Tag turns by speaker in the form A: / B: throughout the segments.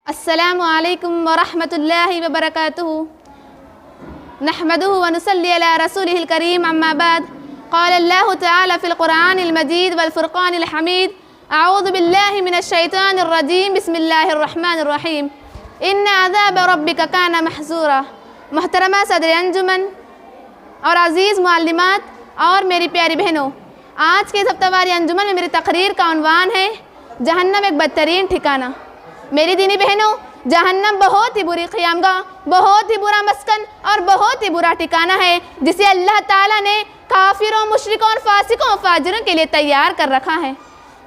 A: السلام علیکم ورحمۃ اللہ وبرکاتہ نحمدہ ونصلی علی رسولہ الکریم اما بعد قال اللہ تعالی فی القرآن المجید والفرقان الحمید اعوذ باللہ من الشیطان الرجیم بسم اللہ الرحمن الرحیم ان عذاب ربک کان محذورا۔ محترمہ صدر انجمن اور عزیز معلمات اور میری پیاری بہنوں، آج کے اس ہفتہ واری انجمن میں میری تقریر کا عنوان ہے جہنم ایک بدترین ٹھکانہ۔ میری دینی بہنوں، جہنم بہت ہی بری قیامگاہ، بہت ہی برا مسکن اور بہت ہی برا ٹھکانہ ہے جسے اللہ تعالیٰ نے کافروں، مشرکوں اور فاسقوں اور فاجروں کے لیے تیار کر رکھا ہے۔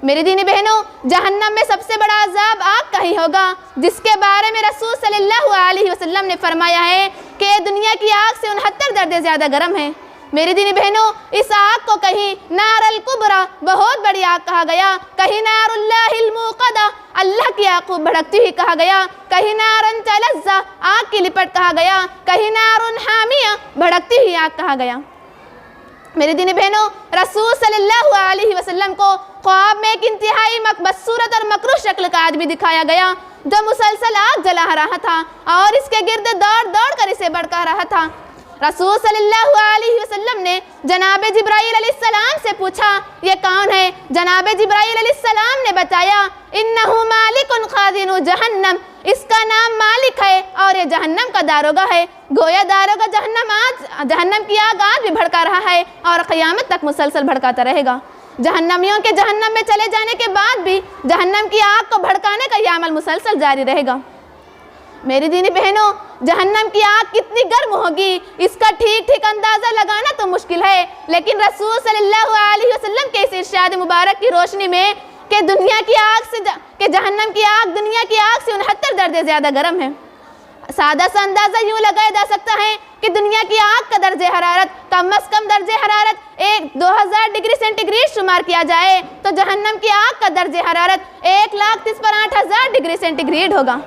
A: میری دینی بہنوں، جہنم میں سب سے بڑا عذاب آگ کا ہی ہوگا، جس کے بارے میں رسول صلی اللہ علیہ وسلم نے فرمایا ہے کہ دنیا کی آگ سے 69 درجے زیادہ گرم ہے۔ میری دینی بہنوں، اس آگ کو کہیں نار الکبریٰ، بہت بڑی آگ کہا گیا، کہیں نار اللہ الموقدہ، اللہ کی آگ کو بھڑکتی ہوئی کہا گیا، کہیں نار تلظیٰ، آگ کی لپٹ کہا گیا، کہیں نار حامیہ، بھڑکتی ہوئی آگ کہا گیا۔ میری دینی بہنوں، رسول صلی اللہ علیہ وسلم کو خواب میں ایک انتہائی بدصورت اور مکروہ شکل کا آدمی دکھایا گیا جو مسلسل آگ جلا رہا تھا اور اس کے گرد دوڑ دوڑ کر اسے بھڑکا رہا تھا۔ رسول صلی اللہ علیہ وسلم نے جناب جبرائیل علیہ السلام سے پوچھا یہ کون ہے؟ جناب جبرائیل علیہ السلام نے بتایا انہو مالک خازن جہنم، اس کا نام مالک ہے اور یہ جہنم کا داروغہ ہے۔ گویا داروغہ جہنم کی آگ آج بھی بھڑکا رہا ہے اور قیامت تک مسلسل بھڑکاتا رہے گا۔ جہنمیوں کے جہنم میں چلے جانے کے بعد بھی جہنم کی آگ کو بھڑکانے کا یہ عمل مسلسل جاری رہے گا۔ میری دینی بہنوں، جہنم کی آگ کتنی گرم ہوگی اس کا ٹھیک اندازہ لگانا تو مشکل ہے، لیکن رسول صلی اللہ علیہ وسلم کے اس ارشاد مبارک کی روشنی میں کہ جہنم کی آگ دنیا کی آگ سے 69 درجے زیادہ گرم ہے، سادہ سا اندازہ یوں لگایا جا سکتا ہے کہ دنیا کی آگ کا درجہ حرارت کم از کم درجہ حرارت 2000 ڈگری سینٹی گریڈ شمار کیا جائے تو جہنم کی آگ کا درجہ حرارت 1,30,000 پر 8,000 ڈگری سینٹی گریڈ ہوگا۔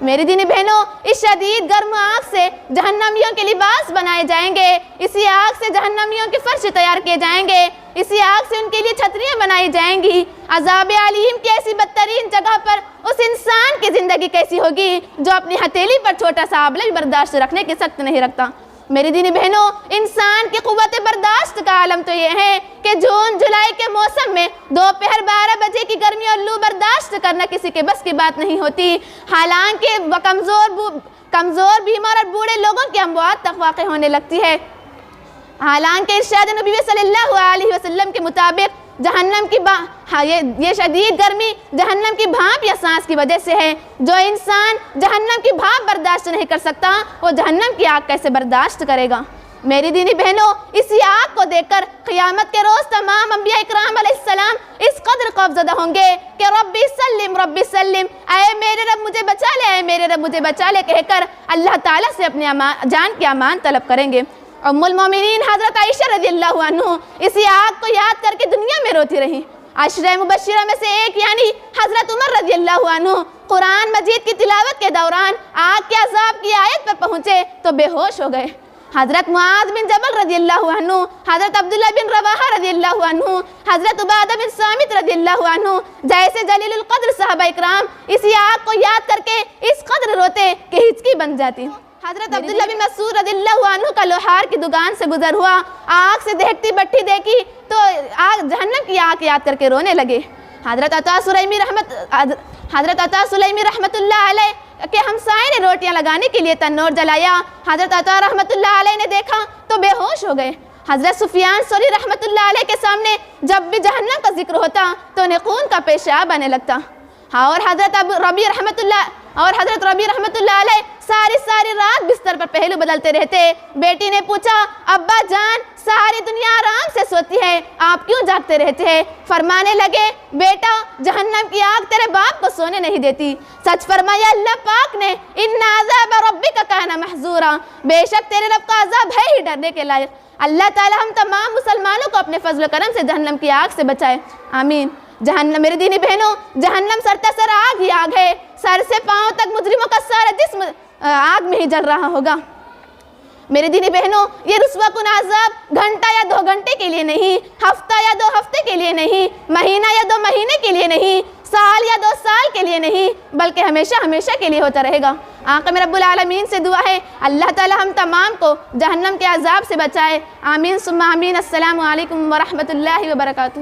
A: میری دینی بہنوں، اس شدید گرم آگ سے جہنمیوں کے لباس بنائے جائیں گے، اسی آگ سے جہنمیوں کے فرش تیار کیے جائیں گے، اسی آگ سے ان کے لیے چھتریاں بنائی جائیں گی۔ عذاب علیم کی ایسی بدترین جگہ پر اس انسان کی زندگی کیسی ہوگی جو اپنی ہتھیلی پر چھوٹا سا آبلہ بھی برداشت رکھنے کی سخت نہیں رکھتا۔ میری دینی بہنوں، انسان کی قوت برداشت کا عالم تو یہ ہے کہ جون جولائی کے موسم میں دوپہر 12 بجے کی گرمی اور لو برداشت کرنا کسی کے بس کی بات نہیں ہوتی، حالانکہ کمزور بیمار اور بوڑھے لوگوں کی اموات تک واقع ہونے لگتی ہے۔ حالانکہ ارشاد نبی صلی اللہ علیہ وسلم کے مطابق جہنم کی یہ شدید گرمی جہنم کی بھاپ یا سانس کی وجہ سے ہے۔ جو انسان جہنم کی بھاپ برداشت نہیں کر سکتا وہ جہنم کی آگ کیسے برداشت کرے گا؟ میری دینی بہنوں، اسی آگ کو دیکھ کر قیامت کے روز تمام انبیاء اکرام علیہ السلام اس قدر خوفزدہ ہوں گے کہ ربی سلم، اے میرے رب مجھے بچا لے، اے میرے رب مجھے بچا لے کہہ کر اللہ تعالیٰ سے اپنی جان کی امان طلب کریں گے۔ ام المومنین حضرت عائشہ رضی اللہ عنہ اسی آگ کو یاد کر کے دنیا میں روتی رہی۔ عشرہ مبشرہ میں سے ایک یعنی حضرت عمر رضی اللہ عنہ قرآن مجید کی تلاوت کے دوران آگ کے عذاب کی آیت پر پہنچے تو بے ہوش ہو گئے۔ حضرت معاذ بن جبل رضی اللہ عنہ، حضرت عبداللہ بن رواحہ رضی اللہ عنہ، حضرت عبادہ بن صامت رضی اللہ عنہ جیسے جلیل القدر صحابہ اکرام اسی آگ کو یاد کر کے اس قدر روتے کہ ہچکی بن جاتی۔ حضرت عبداللہ بن مسعود رضی اللہ عنہ کا لوہار کی دکان سے گزر ہوا، آگ سے دہکتی بٹھی دیکھی تو جہنم کی آگ یاد کر کے رونے لگے۔ حضرت عطا سلیمی رحمت اللہ علیہ کے ہمسائے نے روٹیاں لگانے کے لیے تنور جلایا، حضرت عطا رحمت اللہ علیہ نے دیکھا تو بے ہوش ہو گئے۔ حضرت سفیان ثوری رحمت اللہ علیہ کے سامنے جب بھی جہنم کا ذکر ہوتا تو انہیں خون کا پیشاب آنے لگتا، اور حضرت ربی رحمت اللہ علیہ ساری رات بستر پر پہلو بدلتے رہتے۔ بیٹی نے پوچھا ابا جان ساری دنیا آرام سے سوتی ہے، آپ کیوں جاگتے رہتے ہیں؟ فرمانے لگے بیٹا جہنم کی آگ تیرے باپ کو سونے نہیں دیتی، سچ فرمایا اللہ پاک نے ان عذاب ربک کان محذورا، بے شک تیرے رب کا عذاب ہے ہی ڈرنے کے لائق۔ اللہ تعالی ہم تمام مسلمانوں کو اپنے فضل و کرم سے جہنم کی آگ سے بچائے، آمین۔ جہنم، میری دینی بہنوں، جہنم سرتاسر آگ ہی آگ ہے، سر سے پاؤں تک مجرموں کا سارا جسم آگ میں ہی جل رہا ہوگا۔ میری دینی بہنوں، یہ رسوا کن عذاب گھنٹہ یا 2 گھنٹے کے لیے نہیں، ہفتہ یا 2 ہفتے کے لیے نہیں، مہینہ یا 2 مہینے کے لیے نہیں، سال یا 2 سال کے لیے نہیں بلکہ ہمیشہ ہمیشہ کے لیے ہوتا رہے گا۔ آقا رب العالمین سے دعا ہے اللہ تعالی ہم تمام کو جہنم کے عذاب سے بچائے، آمین ثم آمین۔ السلام علیکم ورحمۃ اللہ وبرکاتہ۔